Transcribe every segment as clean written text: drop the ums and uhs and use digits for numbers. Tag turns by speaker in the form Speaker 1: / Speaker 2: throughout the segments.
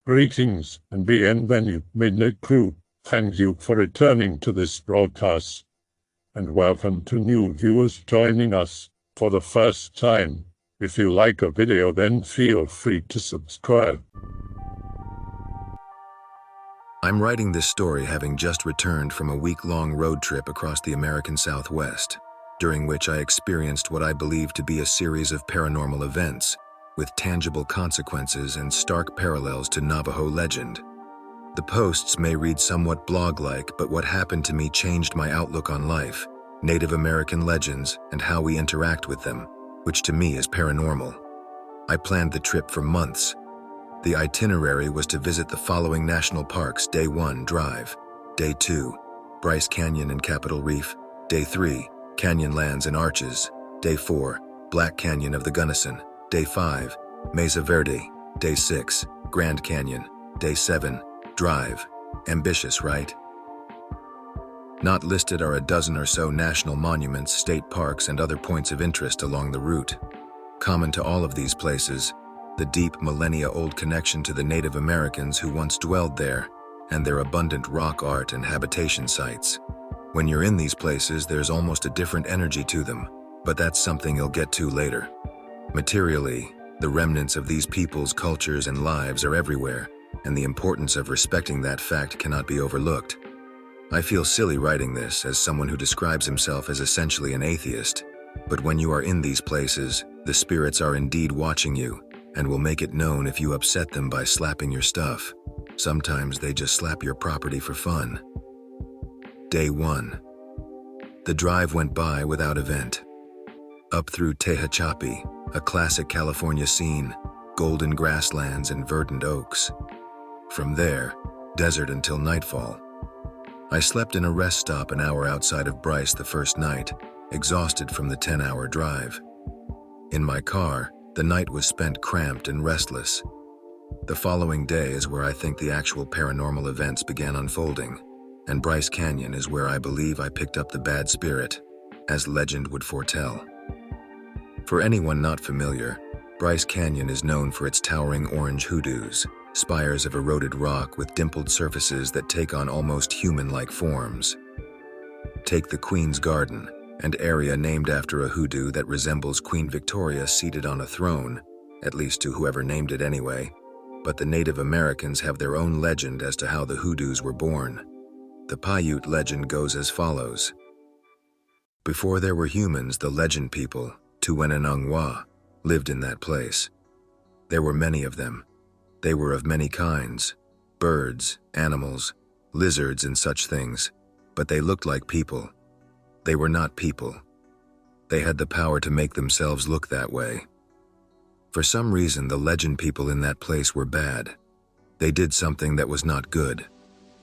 Speaker 1: Greetings and bienvenue, Midnight Crew. Thank you for returning to this broadcast, and welcome to new viewers joining us for the first time. If you like a video, then feel free to subscribe.
Speaker 2: I'm writing this story having just returned from a week-long road trip across the American Southwest, during which I experienced what I believe to be a series of paranormal events, with tangible consequences and stark parallels to Navajo legend. The posts may read somewhat blog-like, but what happened to me changed my outlook on life, Native American legends, and how we interact with them, which to me is paranormal. I planned the trip for months. The itinerary was to visit the following national parks: Day 1, Drive; Day 2, Bryce Canyon and Capitol Reef; Day 3, Canyonlands and Arches; Day 4, Black Canyon of the Gunnison; Day 5, Mesa Verde; Day 6, Grand Canyon; Day 7, Drive. Ambitious, right? Not listed are a dozen or so national monuments, state parks, and other points of interest along the route. Common to all of these places, the deep millennia-old connection to the Native Americans who once dwelled there, and their abundant rock art and habitation sites. When you're in these places, there's almost a different energy to them, but that's something you'll get to later. Materially, the remnants of these people's cultures and lives are everywhere, and the importance of respecting that fact cannot be overlooked. I feel silly writing this as someone who describes himself as essentially an atheist, but when you are in these places, the spirits are indeed watching you, and will make it known if you upset them by slapping your stuff. Sometimes they just slap your property for fun. Day 1. The drive went by without event. Up through Tehachapi, a classic California scene, golden grasslands and verdant oaks. From there, desert until nightfall. I slept in a rest stop an hour outside of Bryce the first night, exhausted from the 10-hour drive. In my car, the night was spent cramped and restless. The following day is where I think the actual paranormal events began unfolding, and Bryce Canyon is where I believe I picked up the bad spirit, as legend would foretell. For anyone not familiar, Bryce Canyon is known for its towering orange hoodoos, spires of eroded rock with dimpled surfaces that take on almost human-like forms. Take the Queen's Garden, an area named after a hoodoo that resembles Queen Victoria seated on a throne, at least to whoever named it anyway, but the Native Americans have their own legend as to how the hoodoos were born. The Paiute legend goes as follows. Before there were humans, the legend people, Tuwenenungwa, lived in that place. There were many of them. They were of many kinds, birds, animals, lizards, and such things, but they looked like people. They were not people. They had the power to make themselves look that way. For some reason, the legend people in that place were bad. They did something that was not good.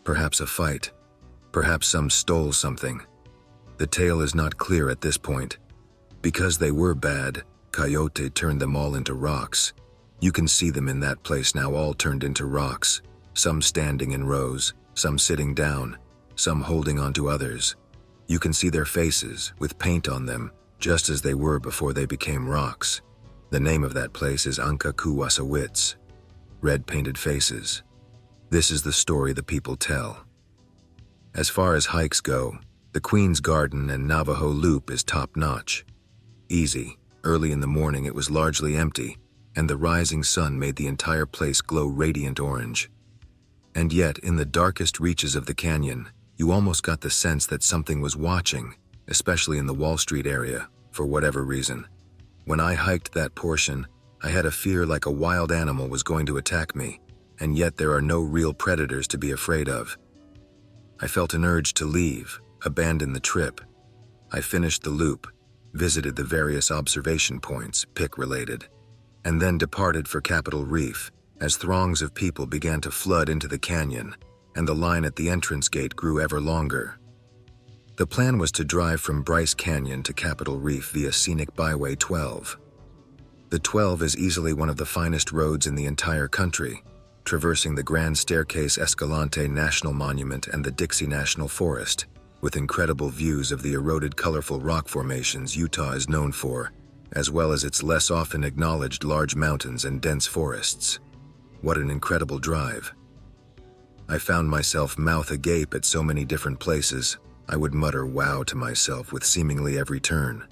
Speaker 2: Perhaps a fight. Perhaps some stole something. The tale is not clear at this point. Because they were bad, Coyote turned them all into rocks. You can see them in that place now, all turned into rocks, some standing in rows, some sitting down, some holding onto others. You can see their faces, with paint on them, just as they were before they became rocks. The name of that place is Ankakuwasawits, red painted faces. This is the story the people tell. As far as hikes go, the Queen's Garden and Navajo Loop is top-notch. Easy. Early in the morning it was largely empty, and the rising sun made the entire place glow radiant orange. And yet, in the darkest reaches of the canyon, you almost got the sense that something was watching, especially in the Wall Street area, for whatever reason. When I hiked that portion, I had a fear like a wild animal was going to attack me, and yet there are no real predators to be afraid of. I felt an urge to leave, abandon the trip. I finished the loop, visited the various observation points, PIC-related, and then departed for Capitol Reef as throngs of people began to flood into the canyon, and the line at the entrance gate grew ever longer. The plan was to drive from Bryce Canyon to Capitol Reef via scenic Byway 12. The 12 is easily one of the finest roads in the entire country, traversing the Grand Staircase Escalante National Monument and the Dixie National Forest, with incredible views of the eroded, colorful rock formations Utah is known for, as well as its less often acknowledged large mountains and dense forests. What an incredible drive. I found myself mouth agape at so many different places. I would mutter wow to myself with seemingly every turn.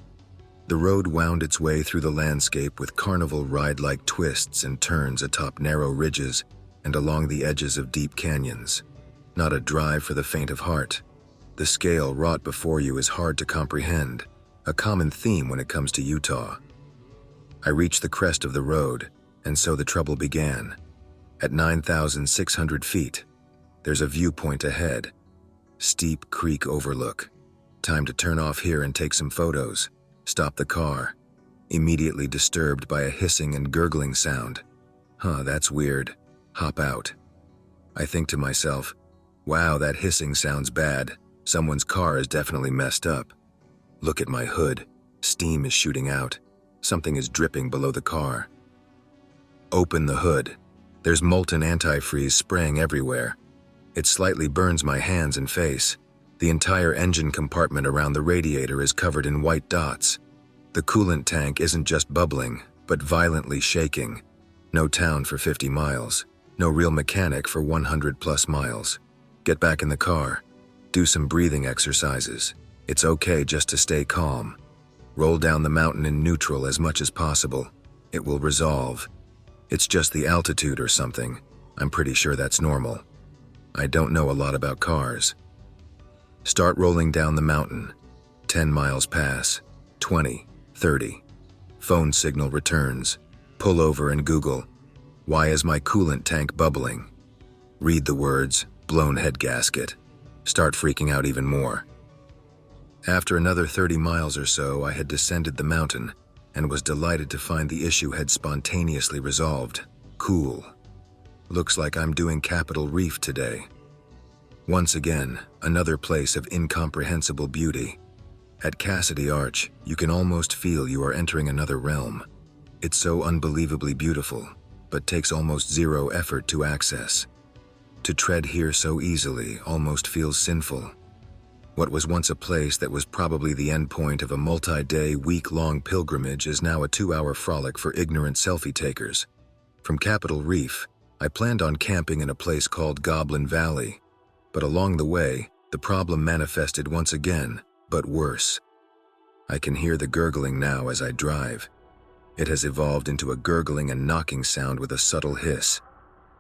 Speaker 2: The road wound its way through the landscape with carnival ride-like twists and turns atop narrow ridges and along the edges of deep canyons. Not a drive for the faint of heart. The scale wrought before you is hard to comprehend, a common theme when it comes to Utah. I reached the crest of the road, and so the trouble began. At 9,600 feet, there's a viewpoint ahead. Steep creek overlook. Time to turn off here and take some photos. Stop the car. Immediately disturbed by a hissing and gurgling sound. That's weird. Hop out. I think to myself, wow, that hissing sounds bad. Someone's car is definitely messed up. Look at my hood. Steam is shooting out. Something is dripping below the car. Open the hood. There's molten antifreeze spraying everywhere. It slightly burns my hands and face. The entire engine compartment around the radiator is covered in white dots. The coolant tank isn't just bubbling, but violently shaking. No town for 50 miles. No real mechanic for 100+ miles. Get back in the car. Do some breathing exercises. It's okay just to stay calm. Roll down the mountain in neutral as much as possible. It will resolve. It's just the altitude or something. I'm pretty sure that's normal. I don't know a lot about cars. Start rolling down the mountain. 10 miles pass. 20, 30. Phone signal returns. Pull over and Google, why is my coolant tank bubbling? Read the words, blown head gasket. Start freaking out even more. After another 30 miles or so, I had descended the mountain and was delighted to find the issue had spontaneously resolved. Cool. Looks like I'm doing Capitol Reef today. Once again, another place of incomprehensible beauty. At Cassidy Arch, you can almost feel you are entering another realm. It's so unbelievably beautiful, but takes almost zero effort to access. To tread here so easily almost feels sinful. What was once a place that was probably the end point of a multi-day, week-long pilgrimage is now a 2-hour frolic for ignorant selfie takers. From Capitol Reef, I planned on camping in a place called Goblin Valley, but along the way, the problem manifested once again, but worse. I can hear the gurgling now as I drive. It has evolved into a gurgling and knocking sound with a subtle hiss.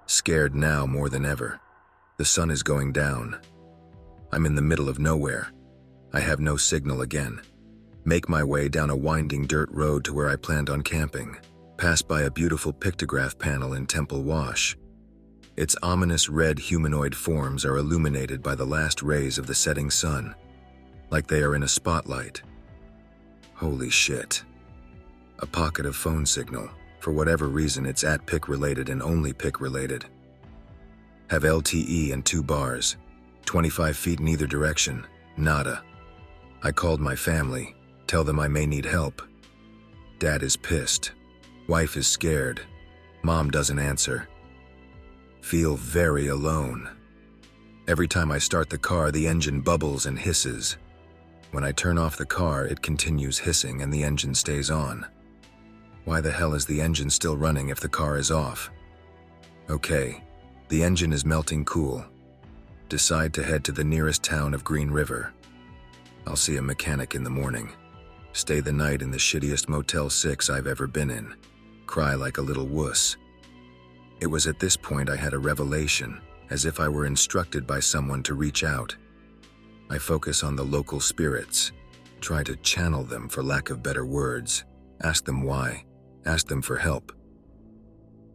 Speaker 2: Scared now more than ever. The sun is going down. I'm in the middle of nowhere. I have no signal again. Make my way down a winding dirt road to where I planned on camping. Pass by a beautiful pictograph panel in Temple Wash. Its ominous red humanoid forms are illuminated by the last rays of the setting sun, like they are in a spotlight. Holy shit. A pocket of phone signal. For whatever reason, it's at PIC related and only PIC related. Have LTE and 2 bars. 25 feet in either direction. Nada. I called my family. Tell them I may need help. Dad is pissed. Wife is scared. Mom doesn't answer. Feel very alone. Every time I start the car, the engine bubbles and hisses. When I turn off the car, it continues hissing and the engine stays on. Why the hell is the engine still running if the car is off? Okay, the engine is melting cool. Decide to head to the nearest town of Green River. I'll see a mechanic in the morning. Stay the night in the shittiest Motel 6 I've ever been in. Cry like a little wuss. It was at this point I had a revelation, as if I were instructed by someone to reach out. I focus on the local spirits, try to channel them for lack of better words, ask them why, ask them for help.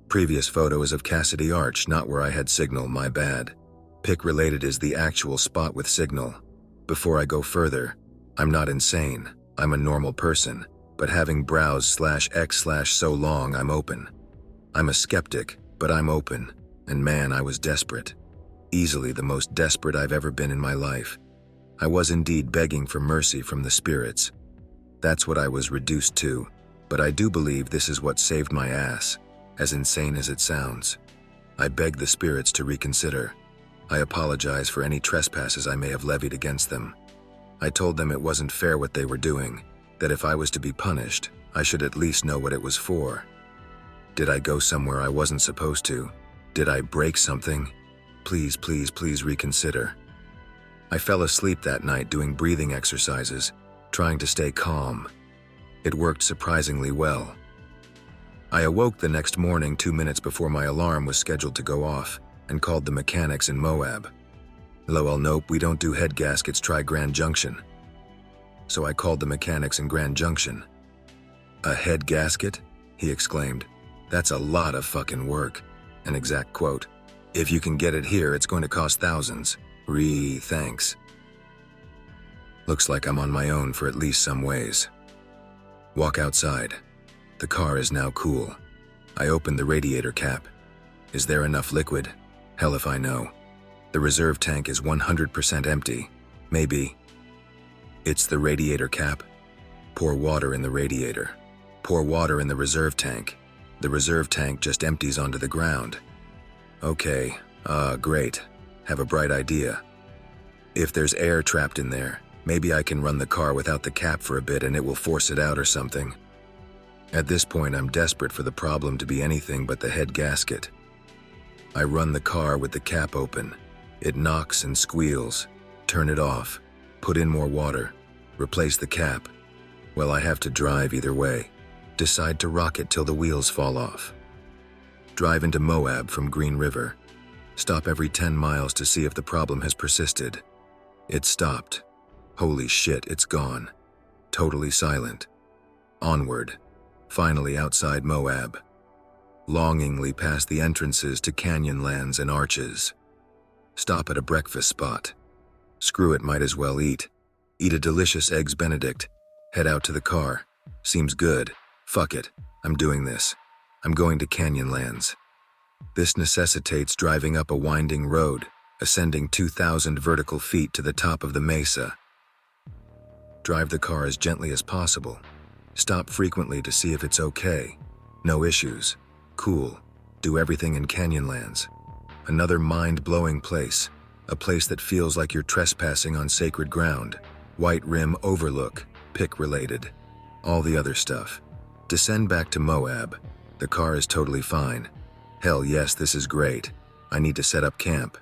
Speaker 2: Previous photo is of Cassidy Arch, not where I had signal, my bad. PIC related is the actual spot with signal. Before I go further, I'm not insane, I'm a normal person, but having browse/x/ so long I'm open. I'm a skeptic, but I'm open, and man, I was desperate. Easily the most desperate I've ever been in my life. I was indeed begging for mercy from the spirits. That's what I was reduced to, but I do believe this is what saved my ass, as insane as it sounds. I beg the spirits to reconsider. I apologize for any trespasses I may have levied against them. I told them it wasn't fair what they were doing, that if I was to be punished, I should at least know what it was for. Did I go somewhere I wasn't supposed to? Did I break something? Please, please, please reconsider. I fell asleep that night doing breathing exercises, trying to stay calm. It worked surprisingly well. I awoke the next morning 2 minutes before my alarm was scheduled to go off and called the mechanics in Moab. Lol, nope, we don't do head gaskets, try Grand Junction. So I called the mechanics in Grand Junction. A head gasket? He exclaimed. That's a lot of fucking work. An exact quote. If you can get it here, it's going to cost thousands. Thanks. Looks like I'm on my own for at least some ways. Walk outside. The car is now cool. I opened the radiator cap. Is there enough liquid? Hell if I know. The reserve tank is 100% empty. Maybe. It's the radiator cap. Pour water in the radiator. Pour water in the reserve tank. The reserve tank just empties onto the ground. Okay, great. Have a bright idea. If there's air trapped in there, maybe I can run the car without the cap for a bit and it will force it out or something. At this point, I'm desperate for the problem to be anything but the head gasket. I run the car with the cap open. It knocks and squeals. Turn it off. Put in more water. Replace the cap. Well, I have to drive either way. Decide to rock it till the wheels fall off. Drive into Moab from Green River. Stop every 10 miles to see if the problem has persisted. It stopped. Holy shit, it's gone. Totally silent. Onward. Finally outside Moab. Longingly past the entrances to canyonlands and arches. Stop at a breakfast spot. Screw it, might as well eat. Eat a delicious Eggs Benedict. Head out to the car. Seems good. Fuck it. I'm doing this. I'm going to Canyonlands. This necessitates driving up a winding road, ascending 2,000 vertical feet to the top of the mesa. Drive the car as gently as possible. Stop frequently to see if it's okay. No issues. Cool. Do everything in Canyonlands. Another mind-blowing place. A place that feels like you're trespassing on sacred ground. White rim overlook. Pick-related. All the other stuff. Descend back to Moab. The car is totally fine. Hell yes, this is great. I need to set up camp.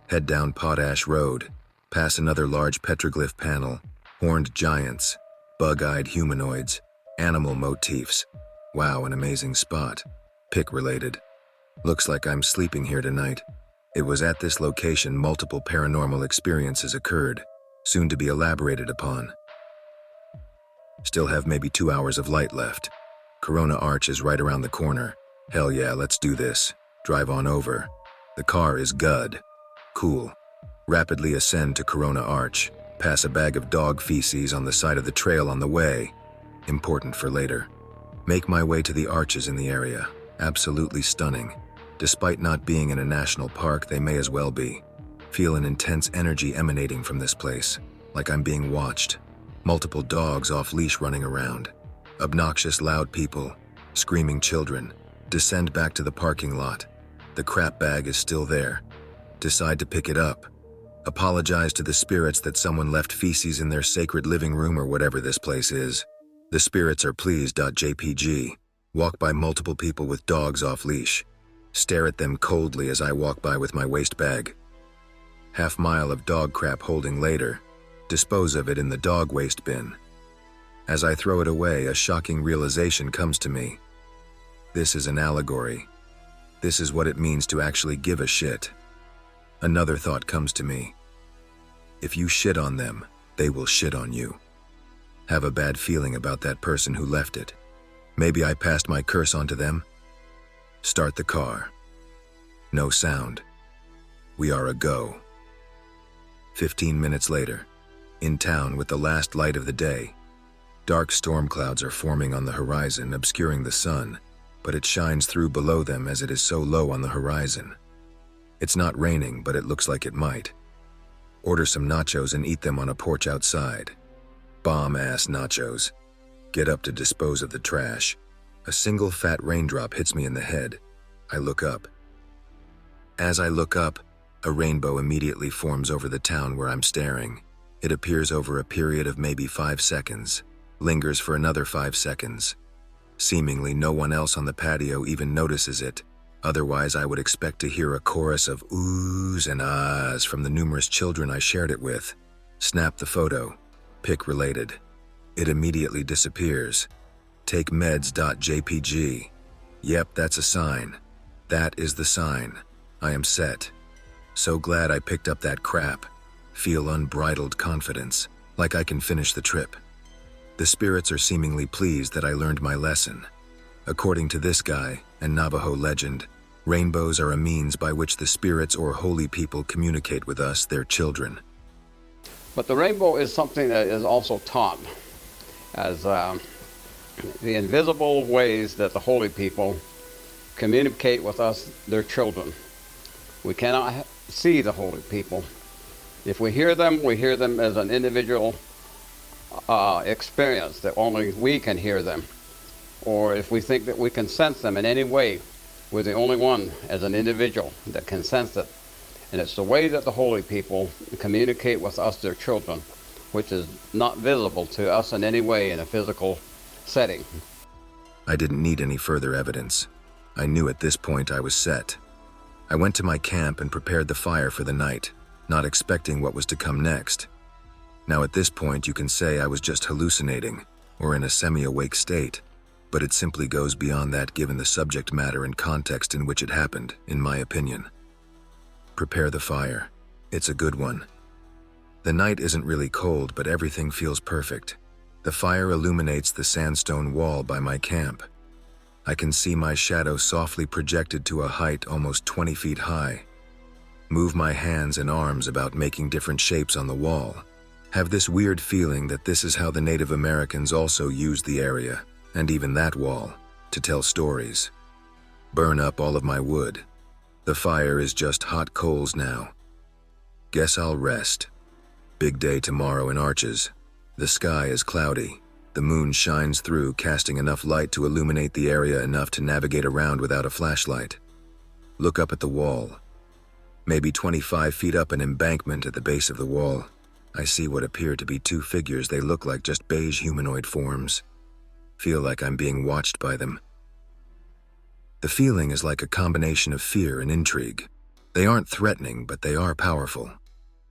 Speaker 2: Head down Potash Road. Pass another large petroglyph panel. Horned giants. Bug-eyed humanoids. Animal motifs. Wow, an amazing spot. Pick-related. Looks like I'm sleeping here tonight. It was at this location multiple paranormal experiences occurred, soon to be elaborated upon. Still have maybe 2 hours of light left. Corona Arch is right around the corner. Hell yeah, let's do this. Drive on over. The car is good. Cool. Rapidly ascend to Corona Arch. Pass a bag of dog feces on the side of the trail on the way. Important for later. Make my way to the arches in the area. Absolutely stunning. Despite not being in a national park, they may as well be. Feel an intense energy emanating from this place, like I'm being watched. Multiple dogs off leash running around. Obnoxious loud people. Screaming children. Descend back to the parking lot. The crap bag is still there. Decide to pick it up. Apologize to the spirits that someone left feces in their sacred living room or whatever this place is. The spirits are pleased.jpg. Walk by multiple people with dogs off leash. Stare at them coldly as I walk by with my waste bag. Half mile of dog crap holding later. Dispose of it in the dog waste bin. As I throw it away, a shocking realization comes to me. This is an allegory. This is what it means to actually give a shit. Another thought comes to me. If you shit on them, they will shit on you. Have a bad feeling about that person who left it. Maybe I passed my curse on to them. Start the car. No sound. We are a go. 15 minutes later. In town with the last light of the day. Dark storm clouds are forming on the horizon, obscuring the sun, but it shines through below them as it is so low on the horizon. It's not raining, but it looks like it might. Order some nachos and eat them on a porch outside. Bomb-ass nachos. Get up to dispose of the trash. A single fat raindrop hits me in the head. I look up. As I look up, a rainbow immediately forms over the town where I'm staring. It appears over a period of maybe 5 seconds, lingers for another 5 seconds. Seemingly no one else on the patio even notices it. Otherwise, I would expect to hear a chorus of oohs and ahs from the numerous children I shared it with. Snap the photo. Pic related. It immediately disappears. Take meds.jpg. Yep, that's a sign. That is the sign. I am set. So glad I picked up that crap. Feel unbridled confidence, like I can finish the trip. The spirits are seemingly pleased that I learned my lesson. According to this guy and Navajo legend, rainbows are a means by which the spirits or holy people communicate with us, their children.
Speaker 3: But the rainbow is something that is also taught as the invisible ways that the holy people communicate with us, their children. We cannot see the holy people. If we hear them as an individual experience that only we can hear them. Or if we think that we can sense them in any way, we're the only one as an individual that can sense it. And it's the way that the holy people communicate with us, their children, which is not visible to us in any way in a physical setting.
Speaker 2: I didn't need any further evidence. I knew at this point I was set. I went to my camp and prepared the fire for the night, not expecting what was to come next. Now at this point you can say I was just hallucinating, or in a semi-awake state, but it simply goes beyond that given the subject matter and context in which it happened, in my opinion. Prepare the fire. It's a good one. The night isn't really cold, but everything feels perfect. The fire illuminates the sandstone wall by my camp. I can see my shadow softly projected to a height almost 20 feet high. Move my hands and arms about making different shapes on the wall. Have this weird feeling that this is how the Native Americans also used the area, and even that wall, to tell stories. Burn up all of my wood. The fire is just hot coals now. Guess I'll rest. Big day tomorrow in Arches. The sky is cloudy. The moon shines through, casting enough light to illuminate the area enough to navigate around without a flashlight. Look up at the wall. Maybe 25 feet up an embankment at the base of the wall. I see what appear to be two figures. They look like just beige humanoid forms. Feel like I'm being watched by them. The feeling is like a combination of fear and intrigue. They aren't threatening, but they are powerful.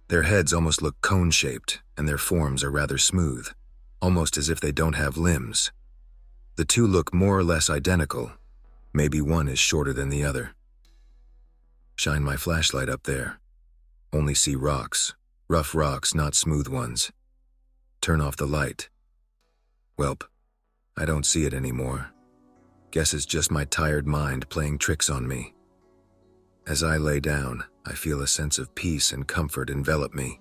Speaker 2: Their heads almost look cone-shaped, and their forms are rather smooth, almost as if they don't have limbs. The two look more or less identical. Maybe one is shorter than the other. Shine my flashlight up there. Only see rocks. Rough rocks, not smooth ones. Turn off the light. Welp, I don't see it anymore. Guess it's just my tired mind playing tricks on me. As I lay down, I feel a sense of peace and comfort envelop me.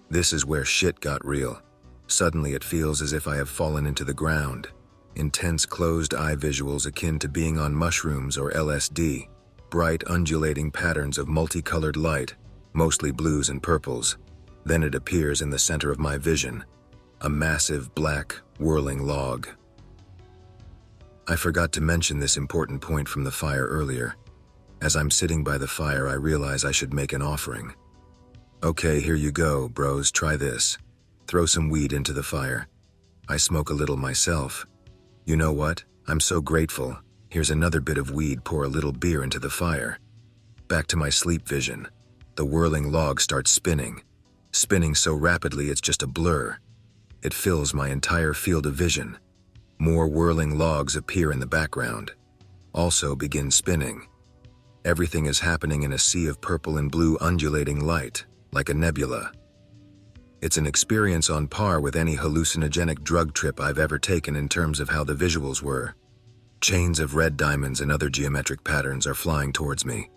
Speaker 2: This is where shit got real. Suddenly it feels as if I have fallen into the ground. Intense closed-eye visuals akin to being on mushrooms or LSD. Bright undulating patterns of multicolored light, mostly blues and purples. Then it appears in the center of my vision. A massive black, whirling log. I forgot to mention this important point from the fire earlier. As I'm sitting by the fire, I realize I should make an offering. Okay, here you go, bros, try this. Throw some weed into the fire. I smoke a little myself. You know what? I'm so grateful. Here's another bit of weed, pour a little beer into the fire. Back to my sleep vision. The whirling log starts spinning. Spinning so rapidly it's just a blur. It fills my entire field of vision. More whirling logs appear in the background. Also begin spinning. Everything is happening in a sea of purple and blue undulating light, like a nebula. It's an experience on par with any hallucinogenic drug trip I've ever taken in terms of how the visuals were. Chains of red diamonds and other geometric patterns are flying towards me.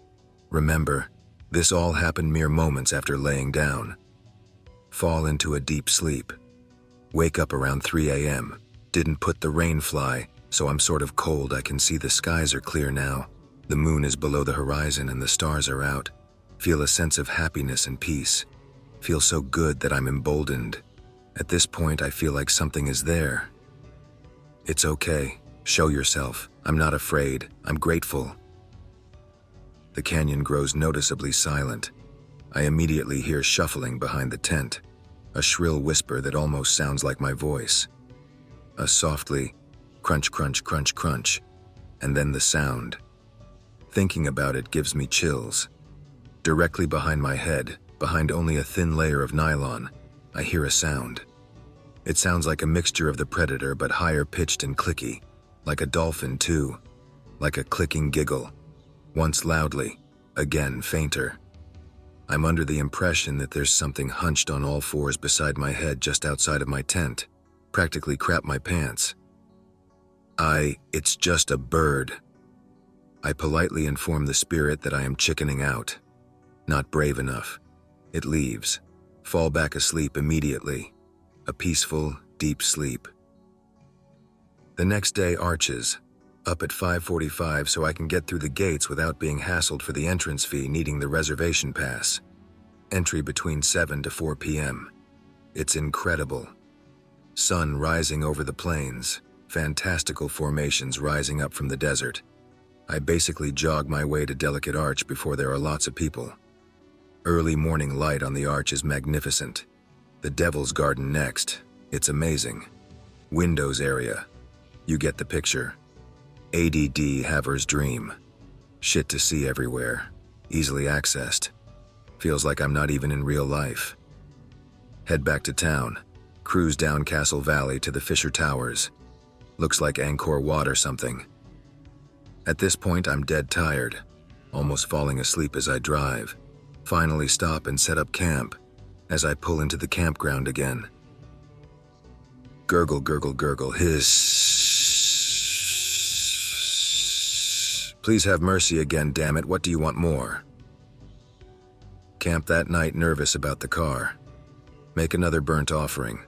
Speaker 2: Remember, this all happened mere moments after laying down. Fall into a deep sleep. Wake up around 3 a.m. Didn't put the rain fly, so I'm sort of cold. I can see the skies are clear now. The moon is below the horizon and the stars are out. Feel a sense of happiness and peace. Feel so good that I'm emboldened. At this point, I feel like something is there. It's okay. Show yourself. I'm not afraid. I'm grateful. The canyon grows noticeably silent. I immediately hear shuffling behind the tent. A shrill whisper that almost sounds like my voice. A softly crunch, crunch, crunch, crunch. And then the sound. Thinking about it gives me chills. Directly behind my head, behind only a thin layer of nylon, I hear a sound. It sounds like a mixture of the predator but higher pitched and clicky, like a dolphin too, like a clicking giggle, once loudly, again fainter. I'm under the impression that there's something hunched on all fours beside my head just outside of my tent, practically crap my pants. It's just a bird. I politely inform the spirit that I am chickening out. Not brave enough. It leaves. Fall back asleep immediately. A peaceful, deep sleep. The next day arches, up at 5:45 so I can get through the gates without being hassled for the entrance fee needing the reservation pass. Entry between 7 to 4 p.m. It's incredible. Sun rising over the plains, fantastical formations rising up from the desert. I basically jog my way to Delicate Arch before there are lots of people. Early morning light on the arch is magnificent. The Devil's Garden next. It's amazing. Windows area. You get the picture. ADD haver's dream. Shit to see everywhere. Easily accessed. Feels like I'm not even in real life. Head back to town. Cruise down Castle Valley to the Fisher Towers. Looks like Angkor Wat or something. At this point, I'm dead tired, almost falling asleep as I drive. Finally stop and set up camp as I pull into the campground again. Gurgle, gurgle, gurgle, hiss. Please have mercy again, damn it, what do you want more? Camp that night nervous about the car. Make another burnt offering.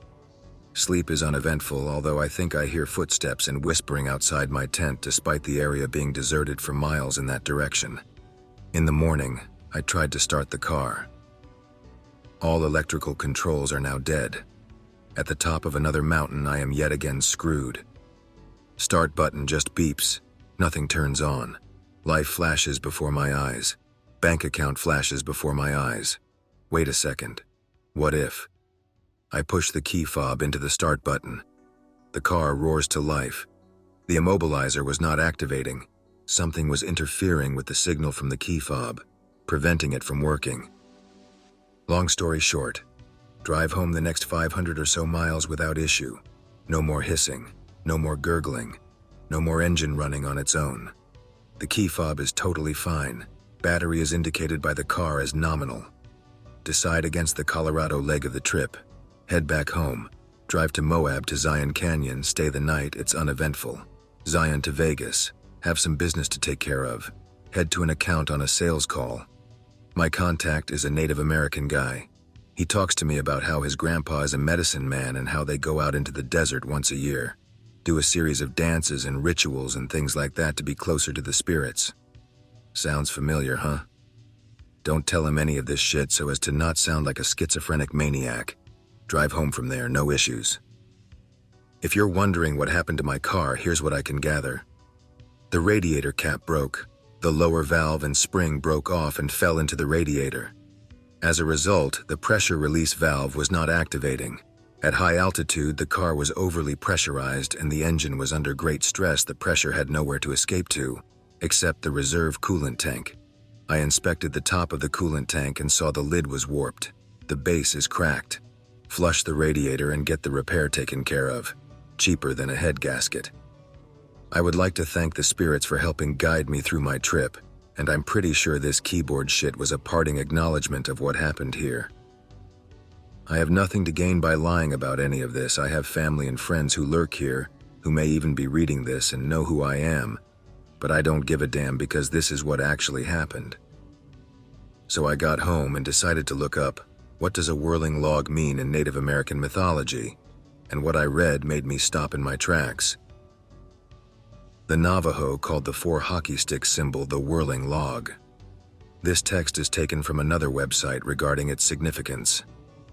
Speaker 2: Sleep is uneventful, although I think I hear footsteps and whispering outside my tent despite the area being deserted for miles in that direction. In the morning, I tried to start the car. All electrical controls are now dead. At the top of another mountain, I am yet again screwed. Start button just beeps. Nothing turns on. Life flashes before my eyes. Bank account flashes before my eyes. Wait a second. What if? I push the key fob into the start button. The car roars to life. The immobilizer was not activating. Something was interfering with the signal from the key fob, preventing it from working. Long story short, drive home the next 500 or so miles without issue. No more hissing, no more gurgling, no more engine running on its own. The key fob is totally fine. Battery is indicated by the car as nominal. Decide against the Colorado leg of the trip. Head back home. Drive to Moab to Zion Canyon, stay the night, it's uneventful. Zion to Vegas. Have some business to take care of. Head to an account on a sales call. My contact is a Native American guy. He talks to me about how his grandpa is a medicine man and how they go out into the desert once a year. Do a series of dances and rituals and things like that to be closer to the spirits. Sounds familiar, huh? Don't tell him any of this shit so as to not sound like a schizophrenic maniac. Drive home from there, no issues. If you're wondering what happened to my car, here's what I can gather. The radiator cap broke. The lower valve and spring broke off and fell into the radiator. As a result, the pressure release valve was not activating. At high altitude, the car was overly pressurized and the engine was under great stress. The pressure had nowhere to escape to, except the reserve coolant tank. I inspected the top of the coolant tank and saw the lid was warped. The base is cracked. Flush the radiator and get the repair taken care of. Cheaper than a head gasket. I would like to thank the spirits for helping guide me through my trip, and I'm pretty sure this keyboard shit was a parting acknowledgement of what happened here. I have nothing to gain by lying about any of this. I have family and friends who lurk here, who may even be reading this and know who I am, but I don't give a damn because this is what actually happened. So I got home and decided to look up, what does a whirling log mean in Native American mythology? And what I read made me stop in my tracks. The Navajo called the 4 hockey stick symbol the whirling log. This text is taken from another website regarding its significance.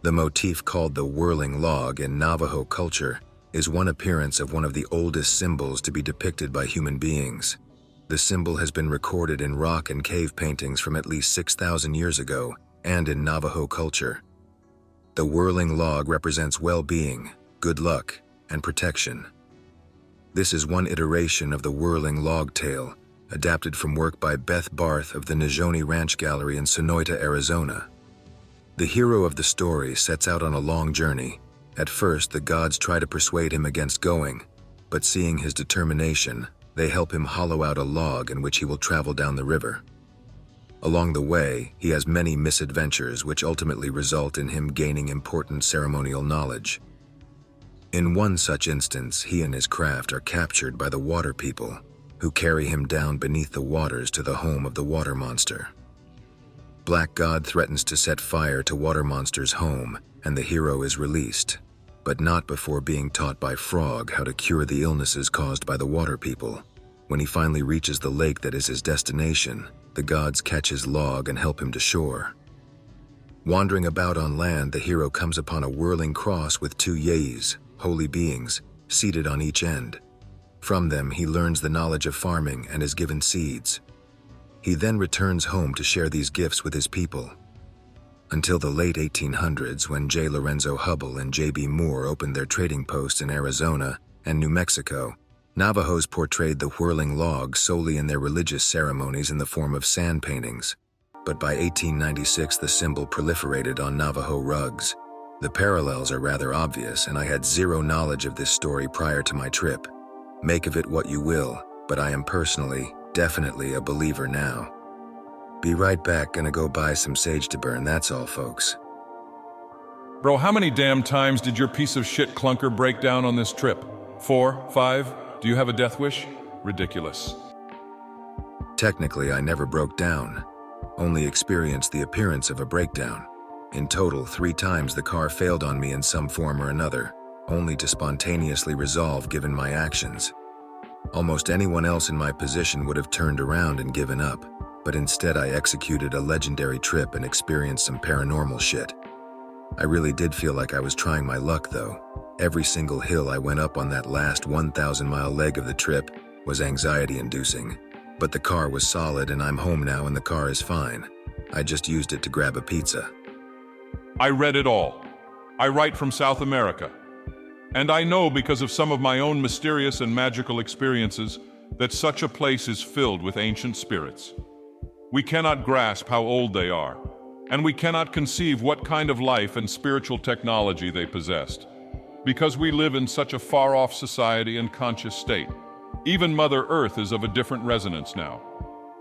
Speaker 2: The motif called the whirling log in Navajo culture is one appearance of one of the oldest symbols to be depicted by human beings. The symbol has been recorded in rock and cave paintings from at least 6,000 years ago and in Navajo culture. The whirling log represents well-being, good luck, and protection. This is one iteration of the whirling log tale, adapted from work by Beth Barth of the Nijoni Ranch Gallery in Sonoyta, Arizona. The hero of the story sets out on a long journey. At first, the gods try to persuade him against going, but seeing his determination, they help him hollow out a log in which he will travel down the river. Along the way, he has many misadventures which ultimately result in him gaining important ceremonial knowledge. In one such instance, he and his craft are captured by the water people, who carry him down beneath the waters to the home of the water monster. Black God threatens to set fire to Water Monster's home, and the hero is released, but not before being taught by Frog how to cure the illnesses caused by the water people. When he finally reaches the lake that is his destination, the gods catch his log and help him to shore. Wandering about on land, the hero comes upon a whirling cross with two Yeis, holy beings, seated on each end. From them, he learns the knowledge of farming and is given seeds. He then returns home to share these gifts with his people. Until the late 1800s, when J. Lorenzo Hubble and J.B. Moore opened their trading posts in Arizona and New Mexico, Navajos portrayed the whirling log solely in their religious ceremonies in the form of sand paintings. But by 1896, the symbol proliferated on Navajo rugs. The parallels are rather obvious, and I had zero knowledge of this story prior to my trip. Make of it what you will, but I am personally, definitely a believer now. Be right back, gonna go buy some sage to burn, that's all, folks.
Speaker 4: Bro, how many damn times did your piece of shit clunker break down on this trip? 4? 5? Do you have a death wish? Ridiculous.
Speaker 2: Technically, I never broke down, only experienced the appearance of a breakdown. In total, 3 times the car failed on me in some form or another, only to spontaneously resolve given my actions. Almost anyone else in my position would have turned around and given up, but instead I executed a legendary trip and experienced some paranormal shit. I really did feel like I was trying my luck though. Every single hill I went up on that last 1,000-mile leg of the trip was anxiety-inducing. But the car was solid and I'm home now and the car is fine. I just used it to grab a pizza.
Speaker 4: I read it all. I write from South America. And I know because of some of my own mysterious and magical experiences that such a place is filled with ancient spirits. We cannot grasp how old they are, and we cannot conceive what kind of life and spiritual technology they possessed, because we live in such a far-off society and conscious state. Even Mother Earth is of a different resonance now.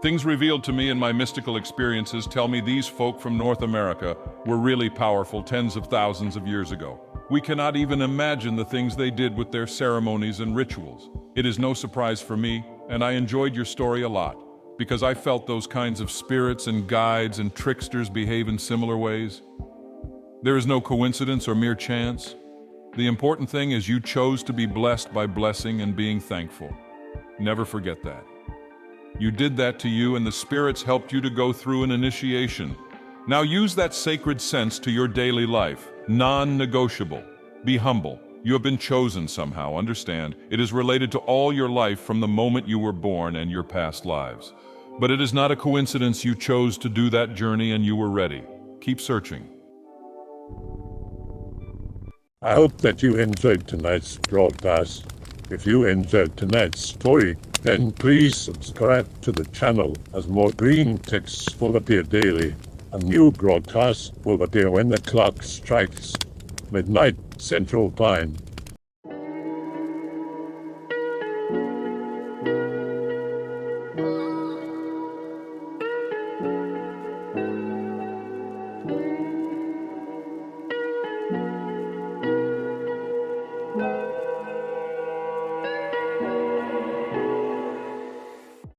Speaker 4: Things revealed to me in my mystical experiences tell me these folk from North America were really powerful tens of thousands of years ago. We cannot even imagine the things they did with their ceremonies and rituals. It is no surprise for me, and I enjoyed your story a lot, because I felt those kinds of spirits and guides and tricksters behave in similar ways. There is no coincidence or mere chance. The important thing is you chose to be blessed by blessing and being thankful. Never forget that. You did that to you, and the spirits helped you to go through an initiation. Now use that sacred sense to your daily life. Non-negotiable. Be humble. You have been chosen somehow, understand? It is related to all your life from the moment you were born and your past lives. But it is not a coincidence you chose to do that journey and you were ready. Keep searching.
Speaker 1: I hope that you enjoyed tonight's broadcast. If you enjoyed tonight's story, then please subscribe to the channel, as more green texts will appear daily. A new broadcast will appear when the clock strikes midnight Central Time.